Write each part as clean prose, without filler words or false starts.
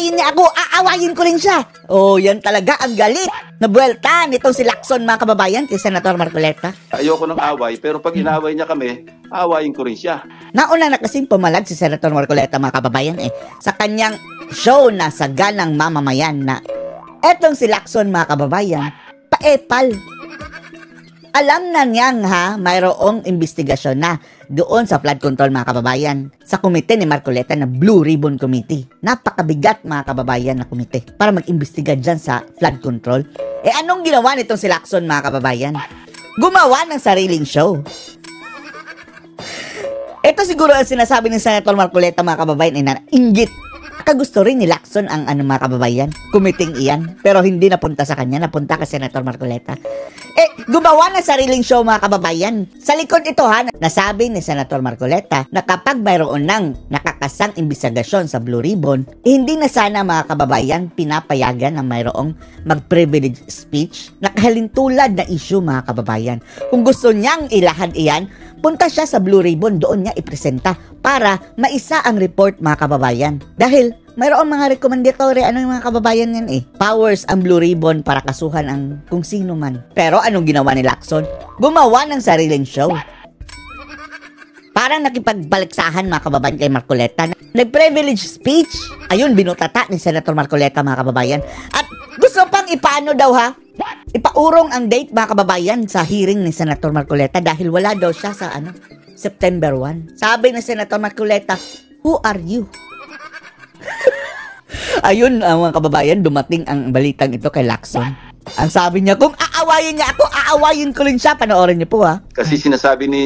aawayin niya ako, aawayin ko rin siya. Oh, yan talaga ang galit na buwelta nitong si Lacson, mga kababayan, kay Senator Marcoleta. Ayoko ng away, pero pag inaway niya kami, aawayin ko rin siya. Nauna na kasing pumalag si Senator Marcoleta, mga kababayan, sa kanyang show na Saganang Mamamayan na etong si Lacson, mga kababayan, paepal. Alam na niyang mayroong investigasyon na doon sa flood control, mga kababayan, sa komite ni Marcoleta na Blue Ribbon Committee. Napakabigat, mga kababayan, na komite para mag-imbestiga dyan sa flood control. Anong ginawa nitong si Lacson, mga kababayan? Gumawa ng sariling show. Ito siguro ang sinasabi ni Senator Marcoleta, mga kababayan, na inggit. Kagusto rin ni Lacson ang mga kababayan, kumiting iyan, pero hindi napunta sa kanya, napunta kay Senator Marcoleta. Gumawa ng sariling show, mga kababayan. Sa likod ito nasabi ni Senator Marcoleta na kapag mayroon ng nakakasang imbestigasyon sa Blue Ribbon, hindi na sana, mga kababayan, pinapayagan na mayroong mag-privilege speech na kahalintulad na issue, mga kababayan. Kung gusto niyang ilahad iyan, punta siya sa Blue Ribbon, doon niya ipresenta para maisa ang report, mga kababayan. Dahil mayroong mga recommendatory, yung mga kababayan yan powers ang Blue Ribbon para kasuhan ang kung sino man. Pero anong ginawa ni Lacson? Gumawa ng sariling show. Parang nakipagbaliksahan, mga kababayan, kay Marcoleta. Nag-privilege speech. Ayun, binutata ni Senator Marcoleta, mga kababayan. At gusto pang ipaano daw ipaurong ang date, mga kababayan, sa hearing ni Senator Marcoleta dahil wala daw siya sa September 1. Sabi ni Senator Marcoleta, who are you? Ayun, mga kababayan, dumating ang balitang ito kay Lacson. Ang sabi niya, kung aawayin niya ako, aawayin ko rin siya. Panoorin niyo po, Kasi sinasabi ni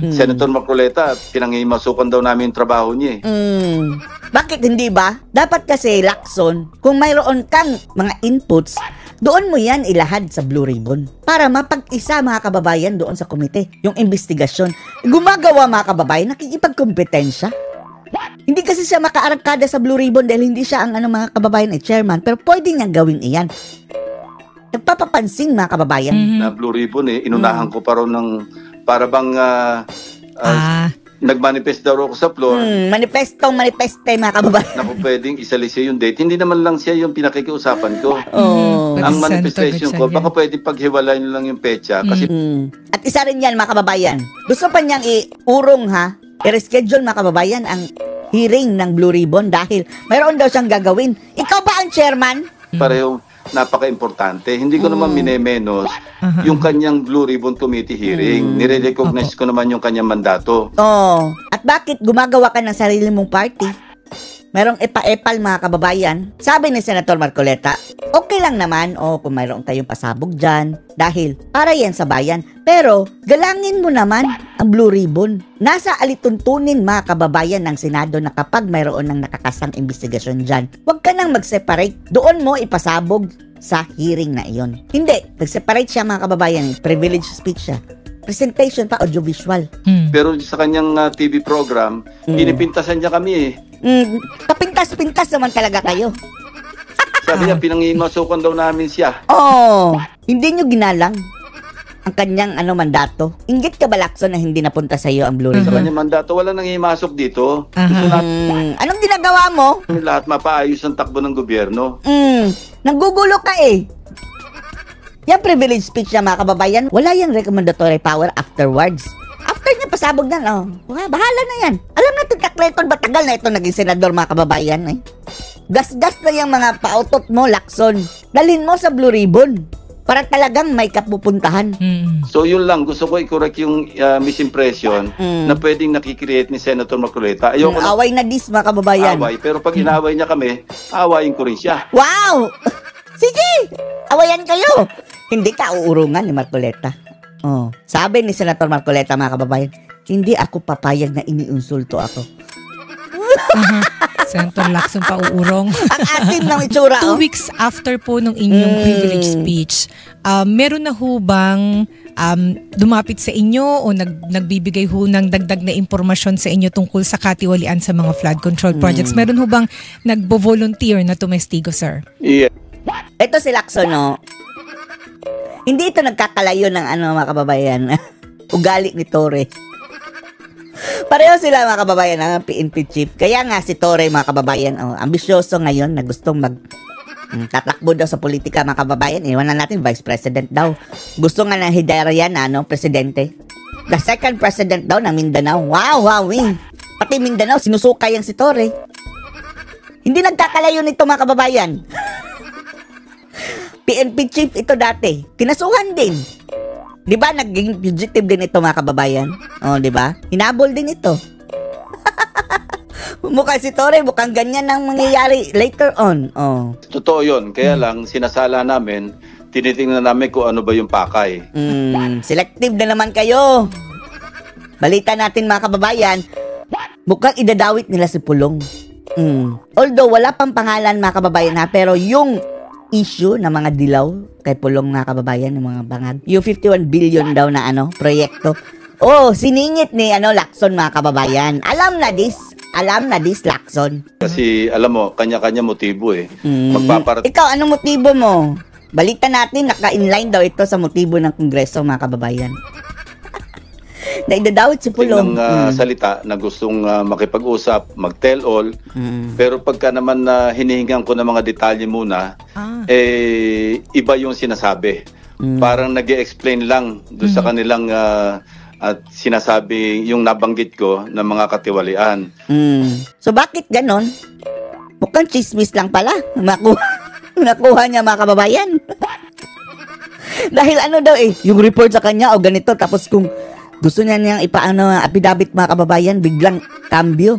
Senator Marcoleta, pinangimasukan daw namin yung trabaho niya Bakit hindi ba? Dapat kasi, Lacson, kung mayroon kang mga inputs, doon mo yan ilahad sa Blue Ribbon para mapag-isa, mga kababayan, doon sa komite. Yung investigasyon. Gumagawa, mga kababayan, nakikipagkompetensya. Hindi kasi siya makaarangkada sa Blue Ribbon dahil hindi siya ang mga kababayan chairman, pero pwede niyang gawin iyan. Nagpapapansin, mga kababayan. Na Blue Ribbon inunahan ko pa rin ng para bang nagmanifest daw ako sa floor. Manifeste, mga kababayan. Naku, pwedeng isalisi yung date. Hindi naman lang siya yung pinakikiusapan ko. Ang manifestation ko, baka pwedeng paghiwalayin lang yung pecha. Kasi At isa rin yan, mga kababayan. Gusto pa niyang iurong i-reschedule, mga kababayan, ang hearing ng Blue Ribbon dahil mayroon daw siyang gagawin. Ikaw ba ang chairman? Pareho napaka-importante. Hindi ko naman minemenos yung kanyang Blue Ribbon Committee hearing. Nire-recognize ko naman yung kanyang mandato. At bakit gumagawa ka ng sarili mong party? Merong epa-epal, mga kababayan. Sabi ni Senator Marcoleta, okay lang naman kung mayroon tayong pasabog dyan dahil para yan sa bayan. Pero galangin mo naman ang Blue Ribbon. Nasa alituntunin, mga kababayan, ng Senado na kapag mayroon ng nakakasang investigasyon dyan, huwag ka nang mag-separate. Doon mo ipasabog sa hearing na iyon. Hindi, nag-separate siya, mga kababayan. Privilege speech siya. Presentation pa, audiovisual. Pero sa kanyang TV program, pinipintasan niya kami Kapintas-pintas naman talaga kayo. Sabi niya, pinangimasukan daw namin siya. Hindi nyo ginalang ang kanyang mandato. Inggit ka ba, Lacson, na hindi napunta sa iyo ang Blue Ribbon? Sa kanyang mandato, wala nang imasok dito. Anong ginagawa mo? Lahat mapaayos ang takbo ng gobyerno. Nanggugulo ka Yung privilege speech niya, mga kababayan, wala yung recommendatory power afterwards. After niya pasabog na, bahala na yan. Alam natin, record ba tagal na ito naging senador, mga kababayan. Gas-gas na yung mga pautot mo, Lacson. Dalhin mo sa Blue Ribbon para talagang may kapupuntahan. So yun lang, gusto ko i-correct yung misimpression na pwedeng nakikreate ni Senator Marcoleta. Ayoko away na dis, mga kababayan. Away, pero pag inaway niya kami, awayin ko rin siya. Wow! Sige! Awayan kayo! Hindi ka uurungan ni Marcoleta. Sabi ni Senator Marcoleta, mga kababayan, hindi ako papayag na iniinsulto ako. Senator Lacson pa uurong. Ang asin ng itsura. 2 weeks after po nung inyong privilege speech, meron na ho bang dumapit sa inyo o nagbibigay ho ng dagdag na impormasyon sa inyo tungkol sa katiwalian sa mga flood control projects? Meron ho bang nagbo-volunteer na tumestigo, sir? Yeah. Ito si Lacson, Hindi ito nagkakalayo ng mga kababayan. Ugali ni Torre. Pareho sila mga kababayan ang PNP chief. Kaya nga si Torre mga kababayan, ambisyoso ngayon na gustong tatakbo daw sa politika mga kababayan. Iwanan natin vice president daw. Gusto nga ng Hidayarian na presidente. The second president daw ng Mindanao. Wow, pati Mindanao sinusukay ang si Torre. Hindi nagkakalayo nito mga kababayan. PNP chief ito dati. Kinasuhan din. 'Di ba naging fugitive din ito mga kababayan? 'Di ba? Hinabol din ito. Mukhang si Torre, mukhang ganyan ang mangyayari later on. Totoo 'yon. Kaya lang sinasala namin, tinitingnan namin kung ano ba yung pakay. Selective na naman kayo. Balita natin mga kababayan, mukhang idadawit nila si Pulong. Although wala pang pangalan mga kababayan pero yung issue na mga dilaw kay Pulong mga kababayan, ng mga bangag. Yung 51 billion daw na proyekto. Siningit ni Lacson mga kababayan. Alam na this Lacson. Kasi alam mo, kanya-kanya motibo Ikaw, anong motibo mo? Balita natin, naka-inline daw ito sa motibo ng Kongreso mga kababayan. Na idadawit si Pulong. Salita na gustong makipag-usap, mag-tell all. Pero pagka naman hinihingan ko ng mga detalye muna, iba yung sinasabi. Parang nag-explain lang doon sa kanilang at sinasabi yung nabanggit ko ng mga katiwalian. So bakit ganon? Mukhang chismis lang pala. Nakuha niya mga kababayan. Dahil daw yung report sa kanya o ganito, tapos kung gusto niya niyang affidavit mga kababayan, biglang cambio.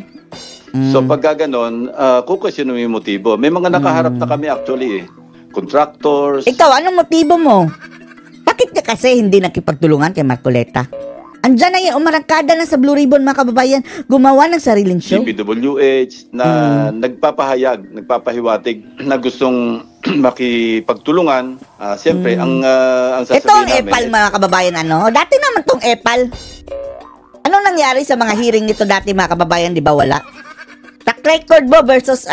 So pagka ganon, kukwestiyon mo yung motibo. May mga nakaharap na kami actually contractors. Ikaw, anong motibo mo? Bakit ka kasi hindi nakipagtulungan kay Marcoleta? Andyan na yung umarangkada na sa Blue Ribbon mga kababayan, gumawa ng sariling show. DPWH na nagpapahiwatig na gustong makipagtulungan. Siyempre, ang sasabihin ito ang namin... EPAL mga kababayan, Dati naman tong EPAL. Anong nangyari sa mga hearing nito dati mga kababayan, di ba wala? Track record mo versus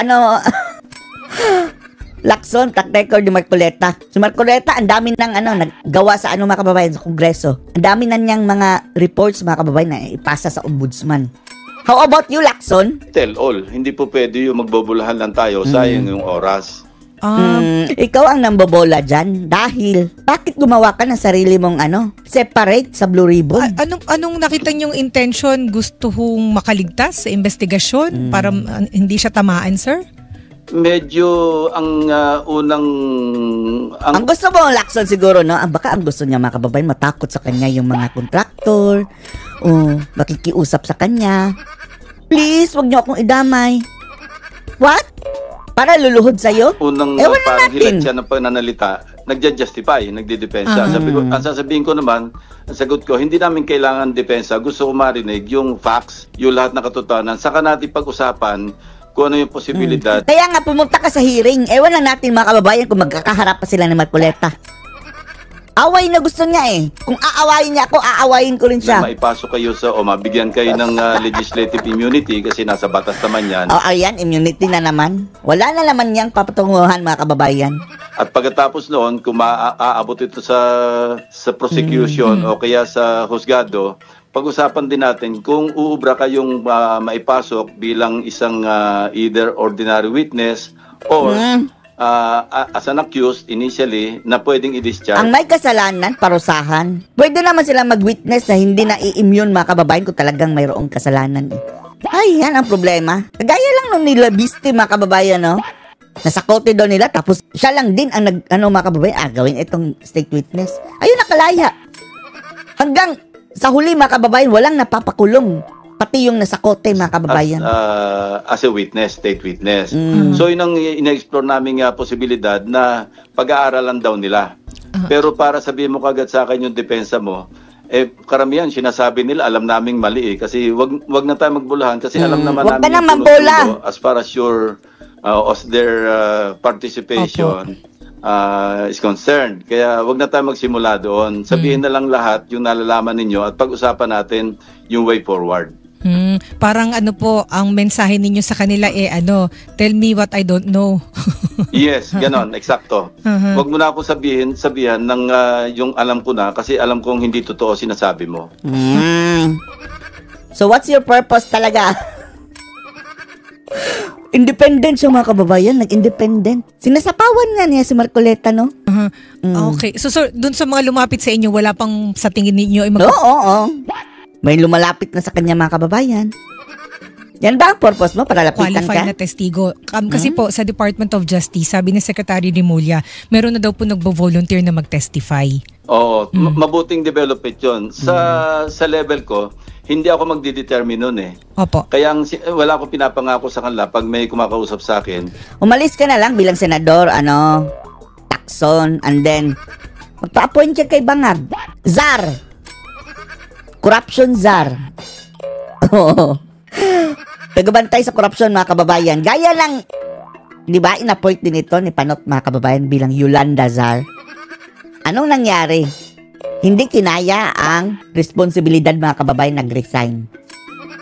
Lacson, track record ni Marcoleta. Si Marcoleta, ang dami ng naggawa sa mga kababayan sa Kongreso. Ang dami na niyang mga reports mga kababayan na ipasa sa ombudsman. How about you, Lacson? Tell all. Hindi po pwede yung magbobolahan lang tayo. Sayang yung oras. Ikaw ang nambobola dyan. Dahil, bakit gumawa ka ng sarili mong separate sa Blue Ribbon? Anong nakita niyong intention? Gusto hong makaligtas sa investigasyon para hindi siya tamaan, sir? Medyo ang unang... Ang gusto mo, Lacson, siguro, baka ang gusto niya mga kababayan, matakot sa kanya yung mga kontraktor, o makikiusap sa kanya. Please, wag niyo akong idamay. What? Para luluhod sa'yo? Unang parang hilat siya ng pananalita, nagja-justify, nagdidepensa. Ang sasabihin ko naman, ang sagot ko, hindi namin kailangan depensa. Gusto ko marinig yung facts, yung lahat na katotohanan. Saka natin pag-usapan kung ano yung posibilidad. Kaya nga pumunta ka sa hearing. Ewan lang natin mga kababayan kung magkakaharap pa sila ni Marcoleta. Away na gusto niya Kung aawayin niya ako, aawayin ko rin siya. Na maipasok kayo sa mabigyan kayo ng legislative immunity kasi nasa batas naman yan. Ayan, immunity na naman. Wala na naman niyang papatunguhan mga kababayan. At pagkatapos noon, kung maaabot ito sa prosecution o kaya sa husgado, pag-usapan din natin kung uubra kayong maipasok bilang isang either ordinary witness or as an accused initially na pwedeng i-discharge. Ang may kasalanan, parusahan. Pwede naman sila mag-witness na hindi na i-immune mga kababayan kung talagang mayroong kasalanan. Ay, yan ang problema. Kagaya lang nung nila Biste mga kababayan, nasakote daw nila tapos siya lang din ang mga kababayan, gawin itong state witness. Ayun, nakalaya. Hanggang sa huli mga kababayan, walang napapakulong. Pati yung nasakote mga kababayan. As a witness, state witness. So yun ang ina-explore namin posibilidad na pag-aaralan daw nila. Pero para sabihin mo kagad sa akin yung depensa mo, karamihan sinasabi nila, alam naming mali kasi wag na tayo magbulahan kasi alam naman wag namin yung tulo as far as your as their participation is concerned. Kaya wag na tayo magsimula doon. Sabihin na lang lahat yung nalalaman ninyo at pag-usapan natin yung way forward. Parang po, ang mensahe ninyo sa kanila tell me what I don't know. Yes, ganon, eksakto. Wag mo na ako sabihan ng yung alam ko na kasi alam kong hindi totoo sinasabi mo. So what's your purpose talaga? Independent siya mga kababayan, nag-independent. Sinasapawan nga niya si Marcoleta, no? Okay. So sir, dun sa mga lumapit sa inyo, wala pang sa tingin ninyo ay Oo. May lumalapit na sa kanya mga kababayan. Yan ba ang purpose mo para lapitan qualified ka? na testigo. Kasi po sa Department of Justice, sabi ni Secretary Remulla, meron na daw po nagbo-volunteer na mag-testify. Oo, mabuting development yun. Sa level ko, hindi ako magdidetermine nun eh. Opo. Kaya wala akong pinapangako sa kanila pag may kumakausap sa akin. Umalis ka na lang bilang senador, Lacson, and then magpa-appoint ka kay Bangag. Czar. Corruption czar. Oo. Tagabantay sa corruption mga kababayan. Gaya lang, di ba, in-appoint din ito ni Panot mga kababayan bilang Yolanda Czar. Anong nangyari? Hindi kinaya ang responsibilidad mga kababayan, nag-resign.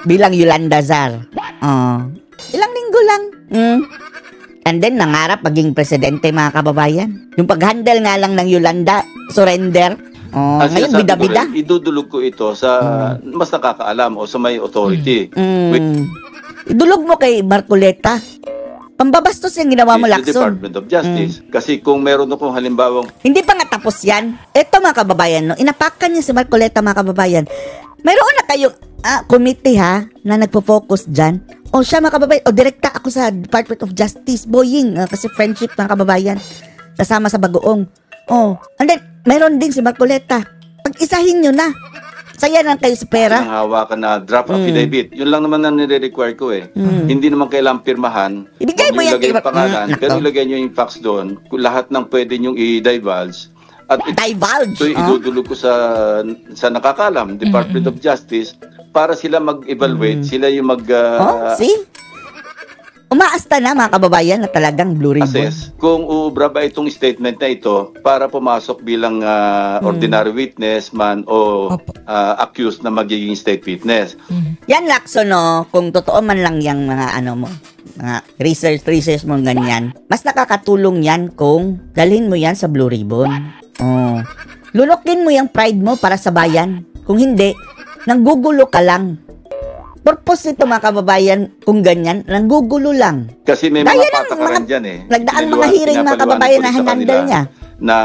Bilang Yolanda Czar. Ilang linggo lang. And then, nangarap maging presidente mga kababayan. Yung pag-handle nga lang ng Yolanda, surrender. Ngayon, bida-bida. Idudulog ko ito sa mas nakakaalam o sa may authority. Idulog mo kay Marcoleta. Pambabastos yung ginawa mo, Lacson. Department of Justice. Kasi kung meron akong halimbawang... Hindi pa nga tapos yan. Ito mga kababayan, no? Inapakan niya si Marcoleta mga kababayan. Mayroon na kayong committee na nagpo-focus dyan. O siya mga kababayan, direkta ako sa Department of Justice, Boying, kasi friendship mga kababayan. Kasama sa Bagoong. And then, mayroon din si Marcoleta. Pag-isahin nyo na. Saya lang kayo sa pera. Ang hawakan na draft affidavit. Yun lang naman ang nire-require ko eh. Hindi naman kailangang pirmahan. Ibigay mo yan. Ilagay yung pangalan, pero ilagay nyo yung facts doon. Kung lahat ng pwede nyong i-divulge. At divulge? Ito idudulog ko sa nakakalam, Department of Justice, para sila mag-evaluate. Sila yung see? Umaasta na mga kababayan na talagang blue ribbon. Assess kung uubra ba itong statement na ito para pumasok bilang ordinary witness man o accused na magiging state witness. Yan, Lacson, kung totoo man lang yung mga mga research mo ganyan, mas nakakatulong yan kung dalhin mo yan sa blue ribbon. Lunukin mo yung pride mo para sa bayan. Kung hindi, nanggugulo ka lang. Purpose nito mga kababayan, kung ganyan, nanggugulo lang. Kasi may mga patakaran dyan eh. Nagdaan mga hearing mga kababayan na handle niya. Na,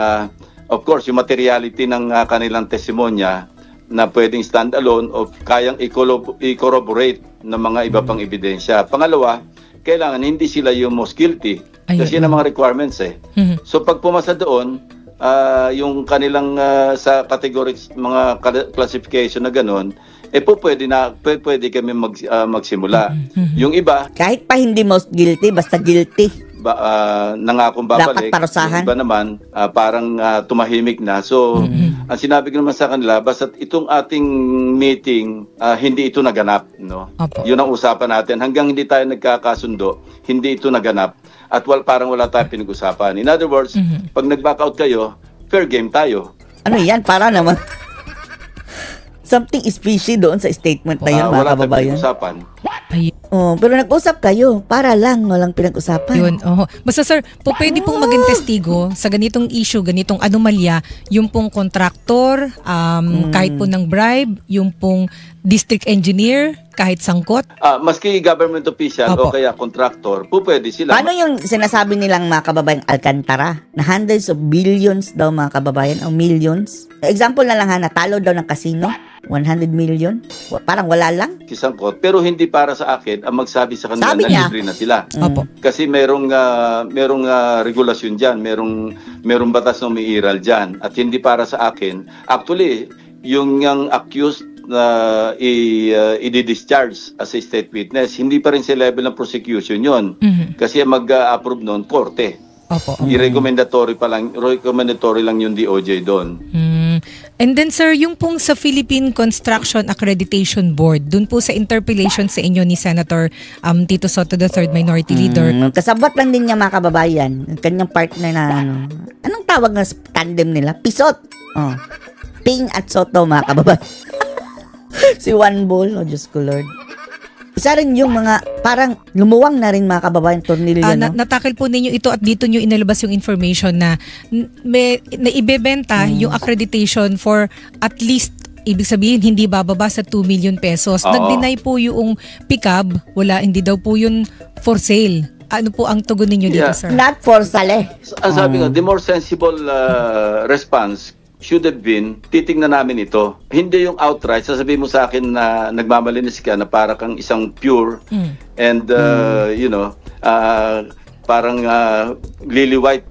of course, yung materiality ng kanilang testimonya na pwedeng stand alone o kayang i-corroborate ng mga iba pang ebidensya. Pangalawa, kailangan hindi sila yung most guilty. Kasi yun ang mga requirements eh. So pag pumasa doon, yung kanilang sa categories, mga classification na gano'n, pwede kami magsimula. Yung iba, kahit pa hindi most guilty, basta guilty. Nangakong babalik. Dapat parusahan. Yung iba naman, parang tumahimik na. So, ang sinabi ko naman sa kanila, basta itong ating meeting, hindi ito naganap. No? Yun ang usapan natin. Hanggang hindi tayo nagkakasundo, hindi ito naganap. At parang wala tayong pinag-usapan. In other words, pag nag-back out kayo, fair game tayo. Ano yan? Para naman something is fishy doon sa statement na yun, mga kababayan. Wala tayong pinag-usapan. Pero nag-usap kayo, para lang, walang pinag-usapan. Yun, Basta sir, pwede pong maging testigo sa ganitong issue, ganitong anomalya, yung pong kontraktor, kahit po ng bribe, yung pong district engineer, kahit sangkot. Maski government official o kaya contractor, pwede sila. Paano yung sinasabi nilang mga kababayan Alcantara, na hundreds of billions daw mga kababayan, o millions? Example na lang natalo daw ng casino, 100 million? Parang wala lang. Kisangkot, pero hindi para sa akin ang magsabi sa kanila na libre na sila. Kasi merong regulasyon dyan, merong batas na umiiral dyan. At hindi para sa akin. Actually, yung accused na i-discharge as a state witness, hindi pa rin sa level ng prosecution yun. Kasi mag-approve noon, korte. I-recommendatory lang yung DOJ doon. And then sir, yung pong sa Philippine Construction Accreditation Board, dun po sa interpellation sa inyo ni Senator Tito Soto III, Minority Leader. Kasabot lang din niya mga kababayan. Kanyang partner na anong tawag na tandem nila? Pisot. Ping at Soto mga kababayan. Si Juan Bol, Diyos ko Lord. Isa rin yung mga, parang lumuwang na rin mga kababayan, tornilyo, natakil po ninyo ito at dito nyo inalabas yung information na ibebenta yung accreditation for at least ibig sabihin hindi bababa sa 2 million pesos. Oo. Nag-deny po yung pickup, hindi daw po yun for sale. Ano po ang tugon ninyo dito, Yeah. sir? Not for sale. Ang sabi ko, the more sensible response should have been, titingnan namin ito. Hindi yung outright, sasabihin mo sa akin na nagmamalinis ka na para kang isang pure and, parang lily white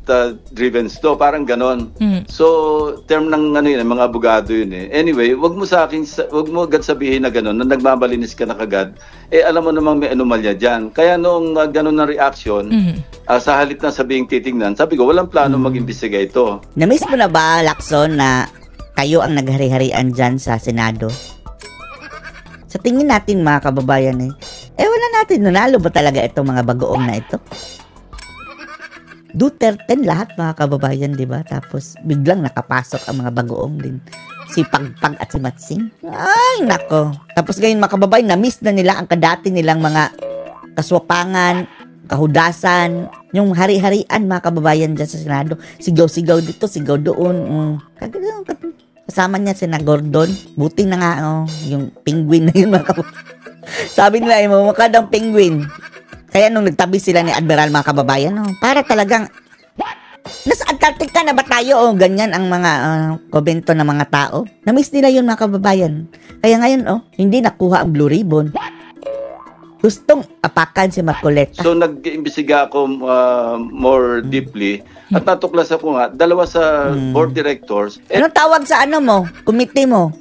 driven store, parang ganon. So, term ng mga abogado yun eh. Anyway, wag mo agad sabihin na ganon, na nagmamalinis ka na kagad. Alam mo namang may anomalya dyan. Kaya noong ganon na reaction, sa halip na sabihing titingnan, sabi ko, walang plano mag-imbestiga ito. Na-miss mo na ba, Lacson, na kayo ang naghari-harian dyan sa Senado? Sa tingin natin, mga kababayan wala natin, nanalo ba talaga itong mga bagoong na ito? Duterte lahat, mga kababayan, di ba? Tapos biglang nakapasok ang mga bagoong din. Si Pagpag at si Matsing. Ay, nako. Tapos ngayon, mga kababayan, na-miss na nila ang kadati nilang mga kaswapangan, kahudasan, yung hari-harian, mga kababayan dyan sa Senado. Sigaw-sigaw dito, sigaw doon. Kasama niya si Gordon. Buti na nga, yung penguin na yun, mga kababayan. Sabi nila, mukha daw penguin. Kaya nung nagtabi sila ni Admiral, mga kababayan, para talagang nasa Antarctica na ba tayo? Ganyan ang mga komento ng mga tao. Na-miss nila yun, mga kababayan. Kaya ngayon, hindi nakuha ang Blue Ribbon. Gustong apakan si Marcoleta. So nag-imbestiga ako more deeply at natuklas ako nga, dalawa sa board directors. Anong tawag sa committee mo?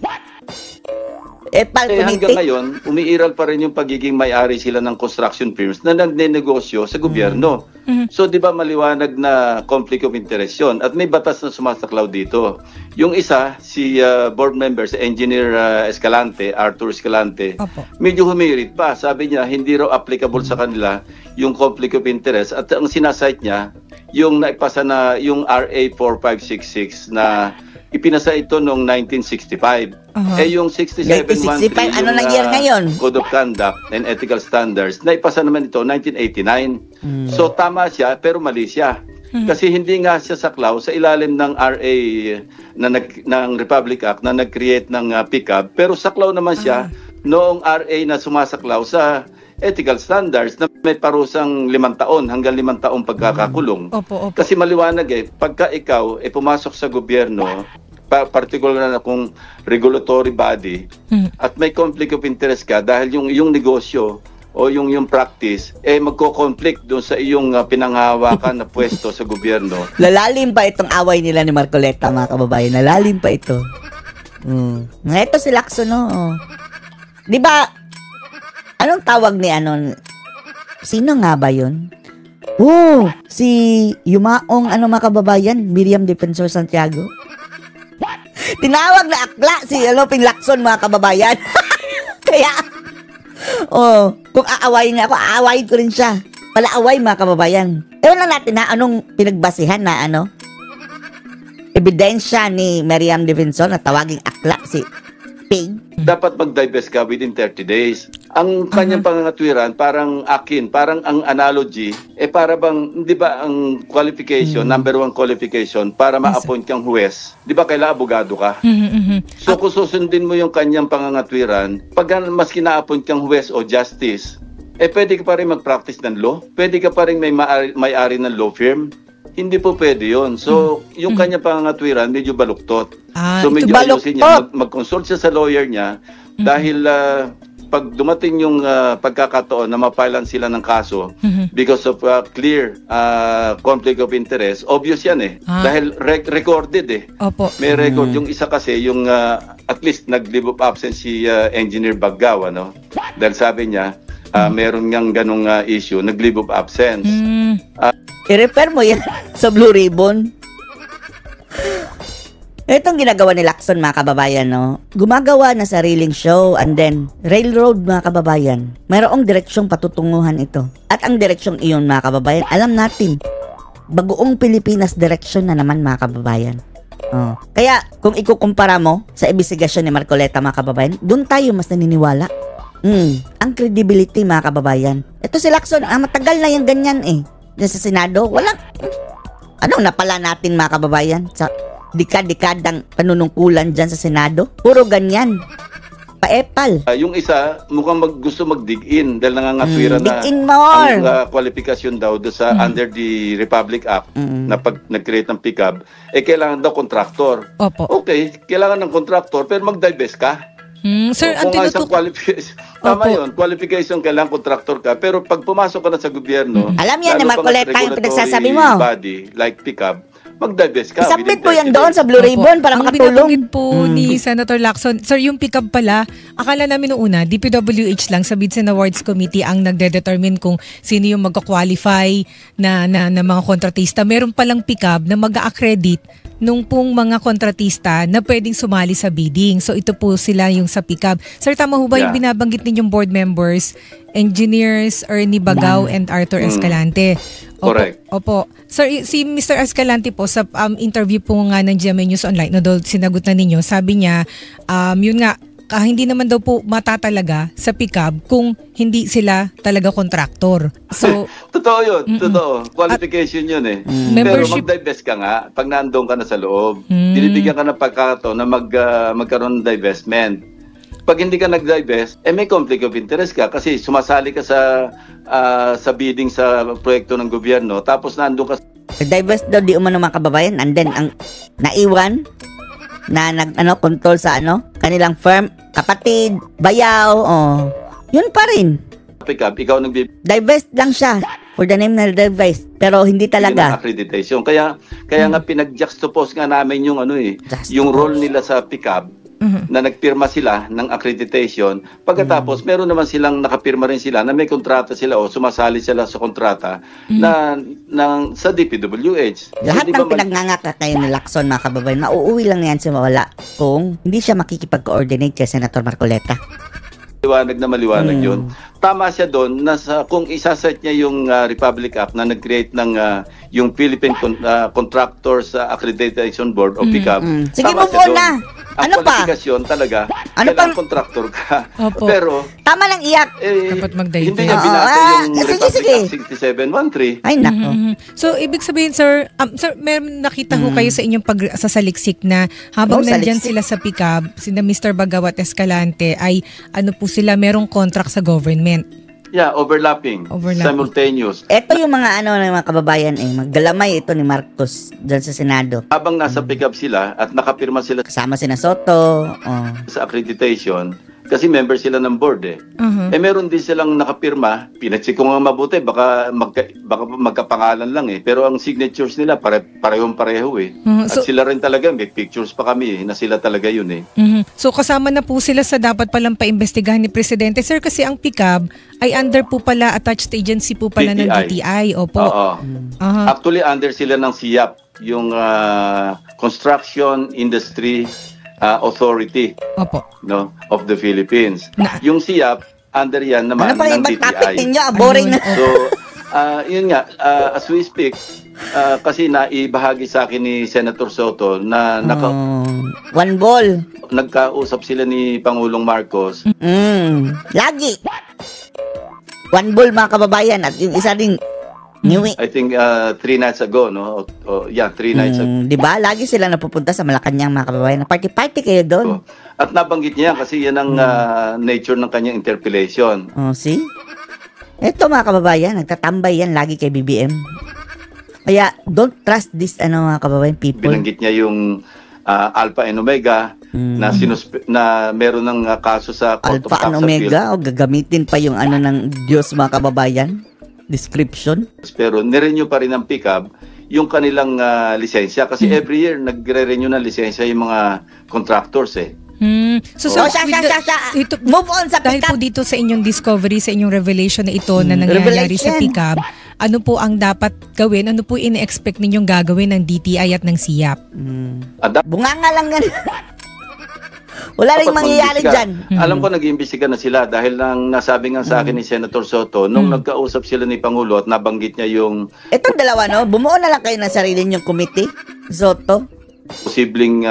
Hanggang ngayon, umiiral pa rin yung pagiging may-ari sila ng construction firms na nagnenegosyo sa gobyerno. So, di ba maliwanag na conflict of interest yun? At may batas na sumasaklaw dito. Yung isa, si board member, si Engineer Escalante, Arthur Escalante, medyo humirit pa. Sabi niya, hindi raw applicable sa kanila yung conflict of interest. At ang sinasite niya, yung naipasa na yung RA 4566 na ipinasa ito noong 1965. Yung 6713 ano lang year ngayon? Code of Conduct and Ethical Standards, naipasa naman ito 1989. So tama siya pero mali siya. Kasi hindi nga siya saklaw sa ilalim ng RA ng Republic Act na nag-create ng pickup, pero saklaw naman siya noong RA na sumasaklaw sa ethical standards na may parusang 5 taon hanggang 5 taong pagkakakulong. Kasi maliwanag pagka ikaw pumasok sa gobyerno, particular na kung regulatory body, at may conflict of interest ka dahil yung negosyo o yung practice magko-conflict doon sa iyong pinanghahawakan na pwesto sa gobyerno. Lalalim pa itong away nila ni Marcoleta, mga kababayan. Lalalim pa ito. Ito si Lacson, di ba, anong tawag ni sino nga ba yun? Si Yumaong mga kababayan, Miriam Defensor Santiago. Tinawag na akla si Ping Lacson, mga kababayan. Kaya, kung aawayin nga ako, aawayin ko rin siya. Palaaway, mga kababayan. Ewan lang natin na anong pinagbasihan na ebidensya ni Miriam Defensor na tawaging akla si Ping. Dapat mag-divest ka within 30 days. Ang kanyang pangangatwiran, parang ang analogy, para bang, di ba ang qualification, number 1 qualification, para ma-appoint kang huwes, di ba kailangan abogado ka? So kung susundin mo yung kanyang pangangatwiran, pag mas kina-appoint kang huwes o justice, pwede ka pa rin mag-practice ng law, pwede ka pa rin may-ari ng law firm. Hindi po pwede yun. So, yung kanya pangangatwiran, medyo baluktot. So, medyo ayusin niya. Mag-consult siya sa lawyer niya dahil pag dumating yung pagkakataon na mapailan sila ng kaso because of clear conflict of interest, obvious yan dahil recorded May record. Yung isa kasi, yung at least nag-leave of absence si Engineer Baggaw, dahil sabi niya, meron ngang ganong issue, nag-leave of absence. I-refer mo yan sa Blue Ribbon. Itong ginagawa ni Lacson, mga kababayan, gumagawa na sariling show and then railroad, mga kababayan. Mayroong direksyong patutunguhan ito. At ang direksyong iyon, mga kababayan, alam natin, bagoong Pilipinas direksyon na naman, mga kababayan. Kaya kung ikukumpara mo sa imbestigasyon ni Marcoleta, mga kababayan, doon tayo mas naniniwala. Ang credibility, mga kababayan. Ito si Lacson, matagal na yung ganyan sa Senado. Walang, napala natin, mga kababayan, sa dekad-dekadang panunungkulan dyan sa Senado. Puro ganyan. Paepal. Yung isa, mukhang gusto mag-dig in dahil nangangatwira na Dig in more. ang kwalifikasyon daw sa under the Republic Act na pag nag-create ng pickup, kailangan daw contractor. Opo. Okay, kailangan ng contractor pero mag-divest ka. Sir, ang Kung nga isang tinutuk... qualification, tama Opo. yun, qualification kailangan contractor ka, pero pag pumasok ka na sa gobyerno, Alam yan lalo ni pa Marcoleta nga yung pinagsasabi mo. body like pickup, mag-divest ka. Isubmit within mo yan 30 doon days. sa Blue Ribbon para Ang makatulong. binabanggit po ni Senator Lacson, sir, yung pick-up pala, akala namin noong una, DPWH lang sa Bids and Awards Committee ang nagde-determine kung sino yung magka-qualify na mga kontratista. Meron palang pick-up na mag-accredit nung pong mga kontratista na pwedeng sumali sa bidding. So ito po sila yung sa pick-up. Sir, tama ho ba yung Yeah. binabanggit ninyong board members, Engineers Ernie Bagao and Arthur Escalante? Correct. Opo. Sir, si Mr. Escalante po sa interview po nga ng GMA News Online, no, sinagot na ninyo, sabi niya, yun nga, hindi naman daw po matatalaga sa pick-up kung hindi sila talaga kontraktor. So, Totoo yun, totoo. Qualification yun eh. Pero Membership- mag-divest ka nga pag naandun ka na sa loob. Binibigyan ka ng pagkakataon na magkaroon ng divestment. Pag hindi ka nag-divest, may conflict of interest ka kasi sumasali ka sa bidding sa proyekto ng gobyerno tapos naandun ka Divest daw di umano mga kababayan, and then ang naiwan na control sa kanilang firm, kapatid, bayaw, yun pa rin. sa pick-up, ikaw nagbibigay Divest lang siya for the name na divest, pero hindi ng talaga. accreditation. Kaya nga pinag-juxtapose nga namin yung yung role nila sa pick-up na nagpirma sila ng accreditation. Pagkatapos, meron naman silang nakapirma rin sila na may kontrata sila o sumasali sila sa kontrata sa DPWH. Lahat So, di ng ba pinagngangakat kayo ni Lacson, mga kababayan, mauuwi lang yan sa mawala kung hindi siya makikipag-coordinate kay Senator Marcoleta. maliwanag yun. Tama siya doon na kung isasite niya yung Republic Act na nag-create ng yung Philippine Contractors Accreditation Board o PICAB. Sige, tama move siya on doon. na. Ang Ano pa? kwalifikasyon talaga, Ano kailangan pang- contractor ka. Opo. Pero, Tama lang iyak. Dapat mag-divest. hindi niya Oo, binasa yung sige, Republic sige. Act 6713. Ay, nako. So, ibig sabihin, sir, meron nakita ho kayo sa inyong pagsasaliksik na habang Oh, nandyan saliksik. sila sa pick-up, sina Mr. Bagao at Escalante, ay po sila, merong contract sa government. Yeah, overlapping. Simultaneous. Ito yung mga ng mga kababayan maggalamay ito ni Marcos dyan sa Senado. Habang nasa pick-up sila at nakapirma sila Kasama sina Soto. sa accreditation, kasi member sila ng board meron din silang nakapirma, pinacheck ko nga mabuti, baka magkapangalan lang pero ang signatures nila parehong-pareho At So- sila rin talaga, may pictures pa kami na sila talaga yun So, kasama na po sila sa dapat palang paimbestigahan ni Presidente. Sir, kasi ang pick-up ay under po pala, attached agency po pala ng DTI. Opo. Oo. Aha. Actually, under sila ng SIAP, yung Construction Industry Authority Opo. of the Philippines. Na- Yung SIAP, under yan naman Ano pa ng yung ibang topic DTI. ninyo? Boring na. So, yun nga, as we speak, kasi naibahagi sa akin ni Senator Soto na One ball. nagkausap sila ni Pangulong Marcos. Lagi. One ball, mga kababayan. At yung isa ring Niwi. I think 3 nights ago, no? 3 nights ago. Di ba? Lagi sila napupunta sa Malacanang, mga kababayan. Party-party kayo doon. At nabanggit niya kasi yan ang nature ng kanyang interpellation. See? Ito, mga kababayan, nagtatambay yan lagi kay BBM. Kaya, don't trust this, mga kababayan, people. Binanggit niya yung Alpha and Omega na meron ng kaso sa Court of Alpha and Tax Omega, o gagamitin pa yung ng Diyos, mga kababayan. Description. Appeal. Pero nirenew pa rin ng PICAB yung kanilang lisensya kasi every year nagre-renew ng lisensya yung mga contractors So, Move on sa dahil pick-up. po dito sa inyong discovery, sa inyong revelation na ito na nangyayari sa Revelation. pick-up, ano po ang dapat gawin? Ano po ine-expect ninyong gagawin ng DTI at ng SIAP? Bunganga lang yan. Wala rin mangyayari dyan. Alam ko nag-iimbestiga na sila dahil nang nasabi nga sa akin ni Senator Soto nung nagkausap sila ni Pangulo at nabanggit niya yung Itong dalawa, bumuo na lang kayo ng sarili niyong committee. Soto. posibleng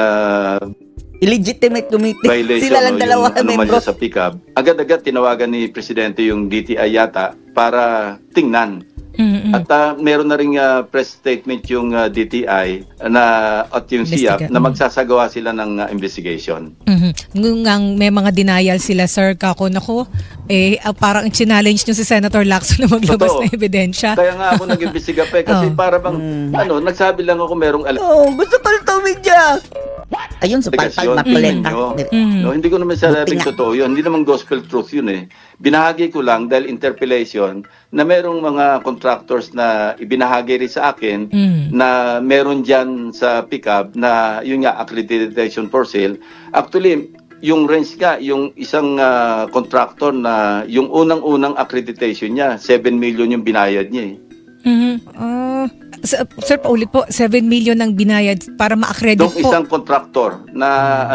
Illegitimate committee. violation Sila lang dalawa yung membro. anomalya sa PICAB. Agad-agad tinawagan ni Presidente yung DTI yata para tingnan At meron na ring press statement yung DTI at yung SIAP na magsasagawa sila ng investigation. Ngang may mga denial sila, sir, nako, parang challenge nyo si Senator Lacson na maglabas Totoo. na ebidensya. Kaya nga ako nag-imbestiga pa kasi para bang, nagsabi lang ako merong gusto ko lang tumidya. Ayun, so palpal, Marcoleta. No, hindi ko naman sinabing totoo yun. Hindi naman gospel truth yun eh. Binahagi ko lang dahil interpellation na merong mga contractors na ibinahagi rin sa akin na meron dyan sa pickup na yun nga, accreditation for sale. Actually, yung range nga, yung isang contractor na yung unang-unang accreditation niya, 7 million yung binayad niya eh. Sir, paulit po, 7 million ang binayad para ma-accredit po. Yung isang contractor na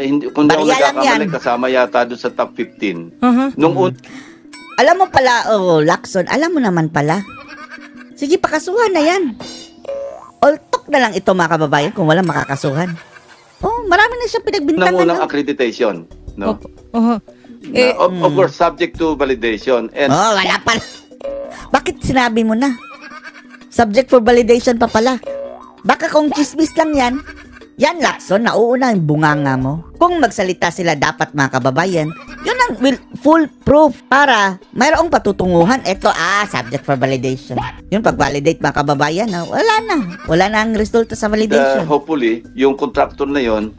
hindi, kung di ako nagkakamali, kasama yata doon sa top 15. Alam mo pala, Lacson, alam mo naman pala. Sige, pakasuhan na yan. Oltok na lang ito mga kababayan kung walang makakasuhan. Marami na siya pinagbintangan. Unang accreditation. No? Of course, subject to validation. And wala pala. Bakit sinabi mo na? Subject for validation pa pala. Baka kung chismis lang yan Lacson, nauuna yung bunganga mo. Kung magsalita sila dapat mga kababayan, yun ang full proof para mayroong patutunguhan. Ito, subject for validation. Yung pag-validate mga kababayan, wala na ang resulta sa validation. Hopefully, yung contractor na yon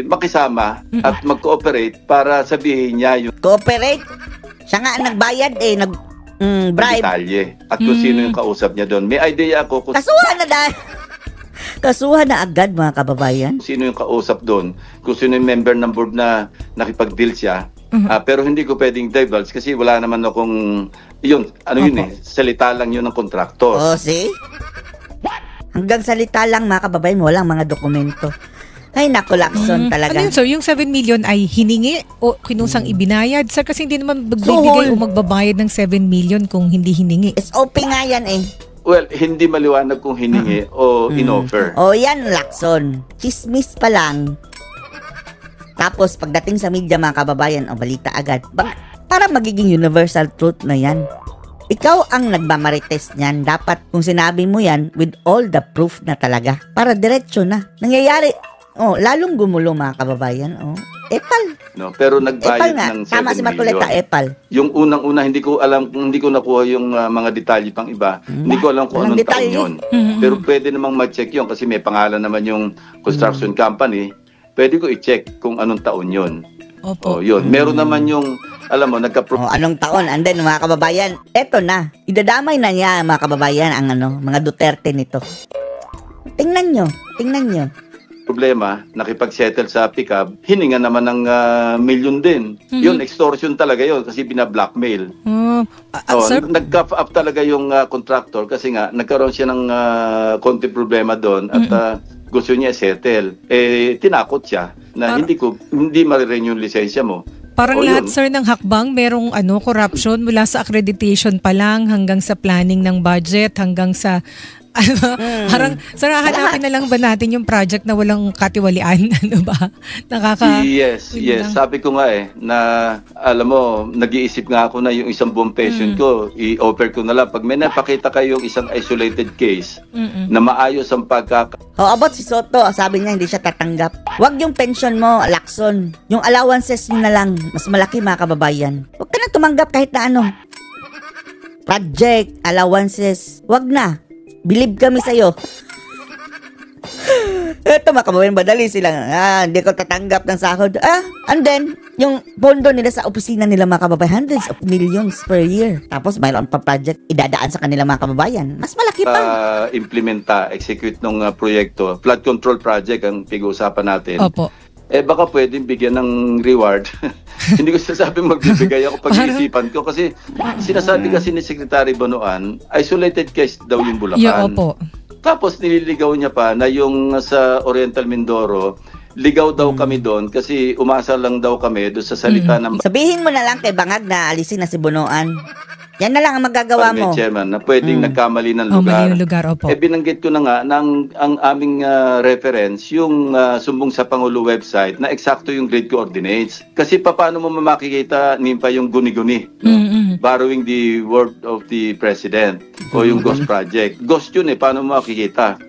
makisama at mag-cooperate para sabihin niya yung cooperate? Siya nga ang nagbayad bribe. Detalye. At kung sino yung kausap niya doon. May idea ako kung kasuhan na dahil. Kasuhan na agad mga kababayan. Sino yung kausap doon. Kung sino yung member ng board na nakipag-deal siya. Pero hindi ko pwedeng divulge kasi wala naman akong salita lang yun ng kontraktor. See? Hanggang salita lang mga kababayan, walang mga dokumento. Ay, naku, Lacson talaga. Ano yun, sir? Yung 7 million ay hiningi o kinusang ibinayad? Sir, kasi hindi naman magbibigay o magbabayad ng 7 million kung hindi hiningi. SOP nga yan eh. Well, hindi maliwanag kung hiningi o in-offer. Yan, Lacson. Chismis pa lang. Tapos, pagdating sa media, mga kababayan, balita agad. Para magiging universal truth na yan. Ikaw ang nagmamarites niyan. Dapat, kung sinabi mo yan, with all the proof na talaga. Para diretso na. Nangyayari, lalong gumulo mga kababayan. Epal. No, pero nagbayad ng 7 tama si Marcoleta, million. Epal. Yung unang-una, hindi ko nakuha yung mga detalye pang iba. Hindi ko alam kung anong taon yun. Pero pwede namang mag-check yun kasi may pangalan naman yung construction company. Pwede ko i-check kung anong taon yun. Opo. Yun. Meron naman yung, alam mo, anong taon? And then, mga kababayan, eto na. Idadamay na niya, mga kababayan, ang mga Duterte nito. Tingnan nyo. problema, nakipag-settle sa pickup, hininga naman ng milyon din. Yun, extortion talaga yun kasi bina-blackmail. Nag-cough up talaga yung contractor kasi nga nagkaroon siya ng konti problema doon at gusto niya settle. Tinakot siya na hindi ma-renew yung lisensya mo. Parang lahat, sir, ng hakbang, merong corruption mula sa accreditation pa lang hanggang sa planning ng budget, hanggang sa parang, sir, hahanapin na lang ba natin yung project na walang katiwalian? Ano ba? Yes. Sabi ko nga na, alam mo, nag-iisip nga ako na yung isang buong pension ko, i-offer ko na lang. Pag may napakita kayong isang isolated case na maayos ang about si Soto, sabi niya hindi siya tatanggap. Huwag yung pension mo, Lacson. Yung allowances mo na lang, mas malaki mga kababayan. Huwag ka na tumanggap kahit na project, allowances, huwag na. Believe kami sa'yo. Eto mga kababayan, madali silang, hindi ko tatanggap ng sahod. And then, yung pondo nila sa opisina nila mga kababayan, hundreds of millions per year. Tapos mayroon pa project, idadaan sa kanila mga kababayan. Mas malaki pa. Execute ng proyekto. Flood control project ang pag-uusapan natin. Opo. Baka pwedeng bigyan ng reward. Hindi ko sasabing magbibigay ako pag-iisipan ko kasi sinasabi kasi ni Secretary Bonoan, isolated case daw yung Bulacan. Yeah, opo. Tapos nililigaw niya pa na yung sa Oriental Mindoro, ligaw daw kami doon kasi umasa lang daw kami doon sa salita ng... Sabihin mo na lang kay Bangag na alisin na si Bonoan. Yan na lang ang magagawa mo. Chairman, na pwedeng nagkamali ng lugar. Mali ng lugar, opo. Binanggit ko na nga na ang aming reference, yung Sumbong sa Pangulo website, na eksakto yung grid coordinates. Kasi paano mo makikita, Nimpa, yung guni-guni? No? borrowing the word of the president o yung Ghost Project. Ghost yun paano mo makikita?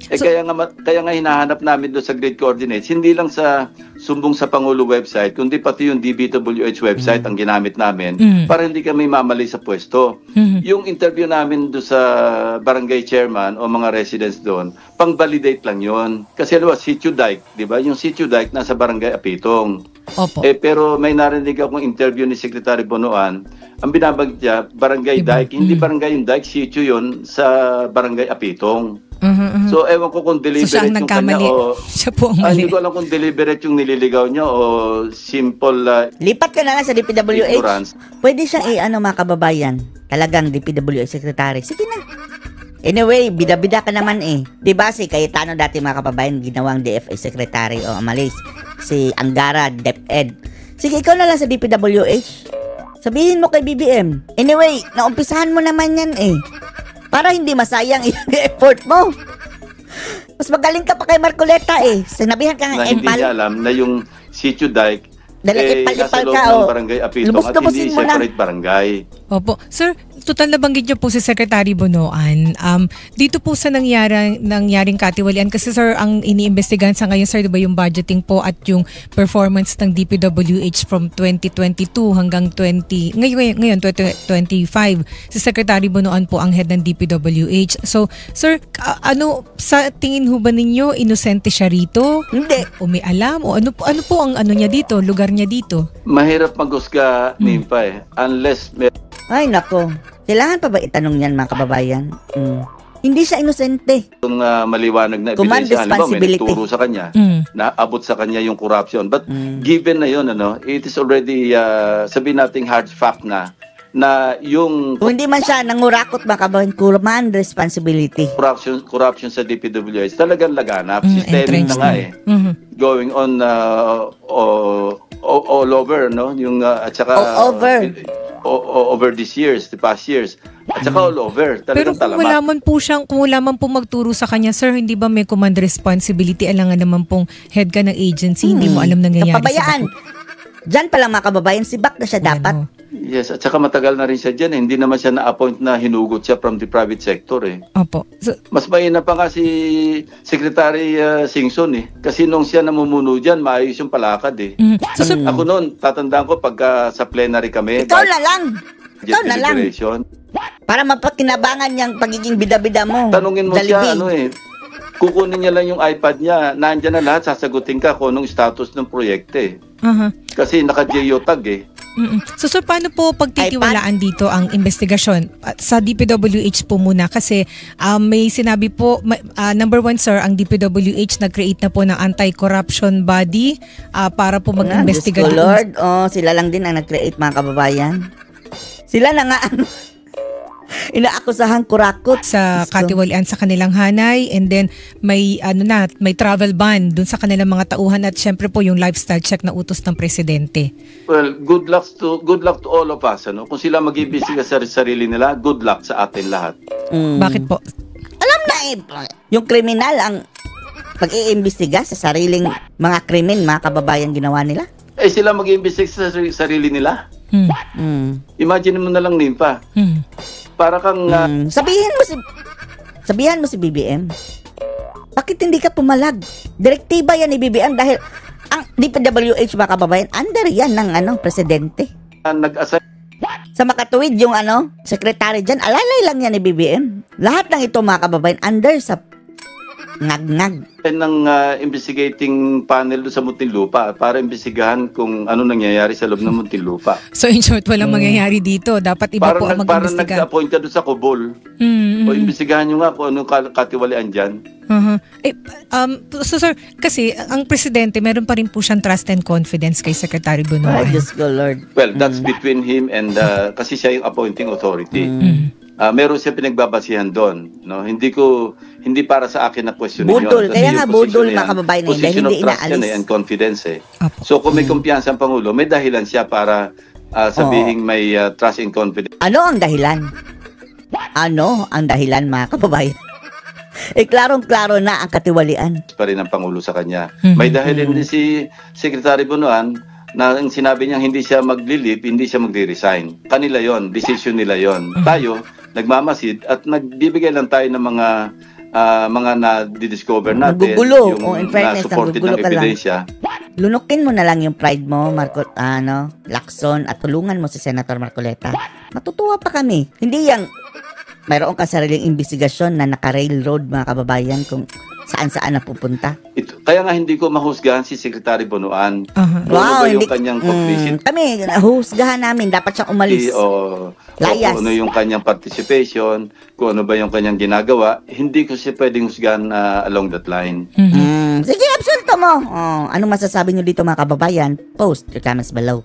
Kaya nga hinahanap namin doon sa grid coordinates, hindi lang sa sumbong sa Pangulo website, kundi pati yung DBWH website ang ginamit namin para hindi kami mamali sa pwesto. Yung interview namin doon sa barangay chairman o mga residents doon, pang-validate lang yon. Kasi Sitio Dike, di ba? Yung Sitio Dike nasa barangay Apitong. Opo. Pero may narinig akong interview ni Secretary Bonoan, ang binabag niya, barangay Dike, hindi barangay yung Dike, sitio yun sa barangay Apitong. So, ewan ko kung deliberate yung kanya o... Siya po ang mali. Hindi ko alam kung deliberate yung nililigaw niya o simple... Lipat ka na lang sa DPWH. Ignorance. Pwede siyang mga kababayan. Talagang DPWH secretary. Sige na. Anyway, bida-bida ka naman Diba si Cayetano dati mga kababayan, ginawang DFA secretary o amalis. Si Angara, DepEd. Sige, ikaw na lang sa DPWH. Sabihin mo kay BBM. Anyway, naumpisahan mo naman yan para hindi masayang yung effort mo. Mas magaling ka pa kay Marcoleta Sinabihan ka nga hindi niya alam na yung Sitio Dike ipal-ipal ka ng barangay Apitong at hindi separate barangay. Opo. Sir, total nabanggit niyo po si Secretary Bonoan. Dito po sa nangyaring katiwalian, kasi sir, ang iniimbestigahan sa ngayon, sir, diba yung budgeting po at yung performance ng DPWH from 2022 hanggang ngayon 2025. Si Secretary Bonoan po ang head ng DPWH. So, sir, sa tingin ho ba ninyo, inosente siya rito? Hindi. O may alam? O ano po ang niya dito, lugar niya dito? Mahirap maghusga, Nimpa unless Ay, nako. Kailangan pa ba itanong yan, mga kababayan? Hindi siya inosente. Kung maliwanag na ebidensya, halimbawa may nagturo sa kanya, na abot sa kanya yung corruption. But given na yun, it is already, sabihin nating hard fact na yung... Kung hindi man siya nangurakot, mga kababayan, command responsibility. Corruption sa DPWH, talagang laganap. Systemic na nga Going on all over, no? Yung, at saka... over these years, the past years. At saka all over. Pero kung wala man po magturo sa kanya, sir, hindi ba may command responsibility? Alangan naman pong head ka ng agency, hindi mo alam nangyayari. Kapabayaan. Diyan pa lang mga kababayan, si Bak na siya dapat. Yes, at saka matagal na rin siya dyan. Hindi naman siya na-appoint na hinugot siya from the private sector Opo. Mas mahina pa nga si Secretary Singson Kasi nung siya namumuno dyan, maayos yung palakad Ako noon, tatandaan ko pagka sa plenary kami. Ikaw na lang. Para mapakinabangan niyang pagiging bida-bida mo. Tanungin mo siya, kukunin niya lang yung iPad niya. Nandiyan na lahat, sasagutin ka kung anong status ng proyekto Kasi naka-geotag So sir, paano po pagtitiwalaan dito ang investigasyon? Sa DPWH po muna kasi may sinabi po, number one sir, ang DPWH nag-create na po ng anti-corruption body para po mag-investiga. Lord, sila lang din ang nag-create mga kababayan. Sila na nga ang inaakusahan kurakot sa katiwalian sa kanilang hanay, and then may travel ban dun sa kanilang mga tauhan at syempre po yung lifestyle check na utos ng presidente. Well, good luck to all of us. Kung sila mag-iimbestiga sa sarili nila, good luck sa atin lahat. Bakit po? Alam na yung kriminal ang pag-iimbestiga sa sariling mga krimen, mga kababayan ginawa nila. Sila mag-iimbestiga sa sarili nila. Imagine mo na lang, Nimpa. Para kang... Sabihan mo si BBM. Bakit hindi ka pumalag? Direktiba yan ni BBM dahil ang DPWH mga kababayan, under yan ng presidente. Nag-assign. Sa makatuwid yung secretary dyan, alalay lang yan ni BBM. Lahat ng ito mga kababayan, under sa ngag-ngag. Ng investigating panel sa Muntinlupa para imbestigahan kung ano nangyayari sa loob ng Muntinlupa. So in short, walang mangyayari dito. Dapat iba po ang mag-imbestiga. Parang nag-appoint ka doon sa Kubol. O imbestigahan nyo nga kung anong katiwalian dyan. So sir, kasi ang presidente, meron pa rin po siyang trust and confidence kay Secretary Bonoan. Ay, Diyos ko, Lord. Well, that's between him and kasi siya yung appointing authority. Meron siya pinagbabasihan doon, hindi para sa akin na question yun. Budol, kaya nga budol mga kababayan position hindi of trust inaalis. And confidence So kung may kumpiyansa ang Pangulo, may dahilan siya para sabihin may trust and confidence. Ano ang dahilan? Ano ang dahilan mga kababayan? Klarong-klaro na ang katiwalian. Pa rin ang Pangulo sa kanya. May dahilan din si Secretary Bonoan na ang sinabi niya hindi siya maglilip, hindi siya magre-resign. Kanila yon, decision nila yon. Tayo, nagmamasid at nagbibigay lang tayo ng mga na-discover natin. Nagugulo. Yung In fairness, na-supported ng nagugulo ka lang. ebidensya. Lunukin mo na lang yung pride mo, Lacson, at tulungan mo si Senator Marcoleta. Matutuwa pa kami. Hindi yang mayroon ka sariling investigasyon na naka-railroad, mga kababayan, kung saan-saan napupunta. Kaya nga hindi ko mahusgahan si Secretary Bonoan. Kung ano Wow, ba yung hindi- kanyang complicit. Kami, husgahan namin. Dapat siyang umalis. Layas. Kung ano yung kanyang participation, kung ano ba yung kanyang ginagawa, hindi ko siya pwedeng husgahan along that line. Sige, absulto mo. Anong masasabi nyo dito, mga kababayan? Post your comments below.